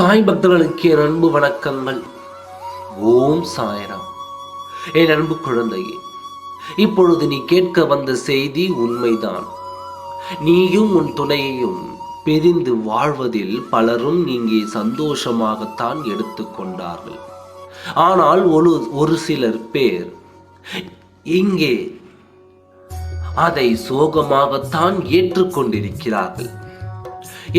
சாய் பக்தர்களுக்கு என் அன்பு வணக்கங்கள். ஓம் சாய்ராம். என் அன்பு குழந்தையே, இப்பொழுது நீ கேட்க வந்த செய்தி உண்மைதான். நீயும் உன் துணையையும் பிரிந்து வாழ்வதில் பலரும் இங்கே சந்தோஷமாகத்தான் எடுத்துக்கொண்டார்கள். ஆனால் ஒரு சிலர் பேர் இங்கே அதை சோகமாகத்தான் ஏற்றுக்கொண்டிருக்கிறார்கள்.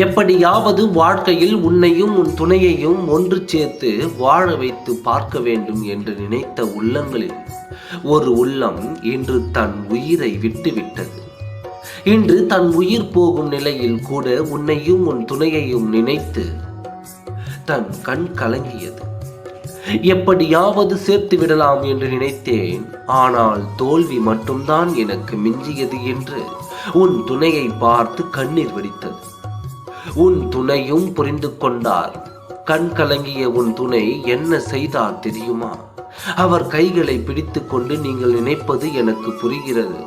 எப்படியாவது வாழ்க்கையில் உன்னையும் உன் துணையையும் ஒன்று சேர்த்து வாழ வைத்து பார்க்க வேண்டும் என்று நினைத்த உள்ளங்களில் ஒரு உள்ளம் இன்று தன் உயிரை விட்டுவிட்டது. இன்று தன் உயிர் போகும் நிலையில் கூட உன்னையும் உன் துணையையும் நினைத்து தன் கண் கலங்கியது. எப்படியாவது சேர்த்து விடலாம் என்று நினைத்தேன், ஆனால் தோல்வி மட்டும்தான் எனக்கு மிஞ்சியது என்று உன் துணையை பார்த்து கண்ணீர் வடித்தது. உன் துணையும் புரிந்து கொண்டார். கண் கலங்கிய உன் துணை என்ன செய்தார் தெரியுமா? அவர் கைகளை பிடித்து கொண்டு, நீங்கள் நினைப்பது எனக்கு புரிகிறது.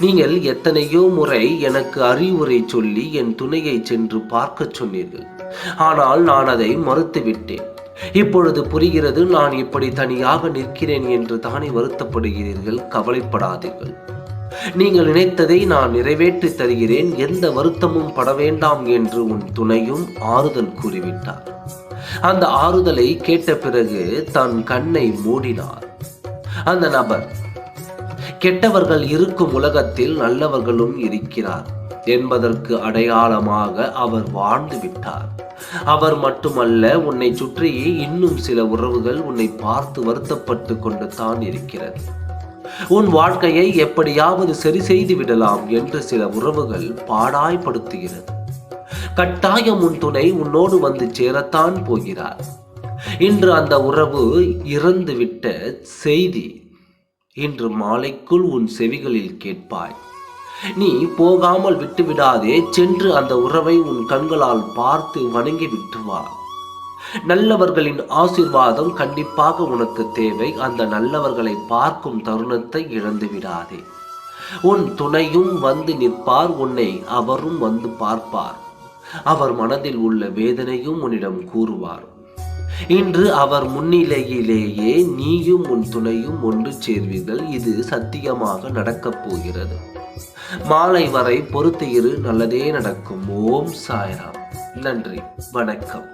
நீங்கள் எத்தனையோ முறை எனக்கு அறிவுரை சொல்லி என் துணையை சென்று பார்க்க சொன்னீர்கள். ஆனால் நான் அதை மறுத்துவிட்டேன். இப்பொழுது புரிகிறது, நான் இப்படி தனியாக நிற்கிறேன் என்று தானே வருத்தப்படுகிறீர்கள். கவலைப்படாதீர்கள். நீங்கள் நினைத்ததை நான் நிறைவேற்றி தருகிறேன். எந்த வருத்தமும் பட வேண்டாம் என்று உன் துணையும் ஆறுதல் கூறிவிட்டார். அந்த ஆறுதலை கேட்ட பிறகு தன் கண்ணை மூடினார். அந்த நபர், கெட்டவர்கள் இருக்கும் உலகத்தில் நல்லவர்களும் இருக்கிறார் என்பதற்கு அடையாளமாக அவர் வாழ்ந்து விட்டார். அவர் மட்டுமல்ல, உன்னை சுற்றியே இன்னும் சில உறவுகள் உன்னை பார்த்து வருத்தப்பட்டு கொண்டு தான் இருக்கிறது. உன் வாழ்க்கையை எப்படியாவது சரி செய்து விடலாம் என்று சில உறவுகள் பாடாய்படுத்துகிறது. கட்டாயம் உன் துணை உன்னோடு வந்து சேரத்தான் போகிறார். இன்று அந்த உறவு இறந்துவிட்ட செய்தி இன்று மாலைக்குள் உன் செவிகளில் கேட்பாய். நீ போகாமல் விட்டுவிடாதே. சென்று அந்த உறவை உன் கண்களால் பார்த்து வணங்கி விட்டு வா. நல்லவர்களின் ஆசீர்வாதம் கண்டிப்பாக உனக்கு தேவை. அந்த நல்லவர்களை பார்க்கும் தருணத்தை இழந்து விடாதே. உன் துணையும் வந்து நிற்பார். உன்னை அவரும் வந்து பார்ப்பார். அவர் மனதில் உள்ள வேதனையும் உன்னிடம் கூறுவார். இன்று அவர் முன்னிலையிலேயே நீயும் உன் துணையும் ஒன்று சேர்வீர்கள். இது சத்தியமாக நடக்கப் போகிறது. மாலை வரை பொறுத்து இரு, நல்லதே நடக்கும். ஓம் சாய்ராம். நன்றி, வணக்கம்.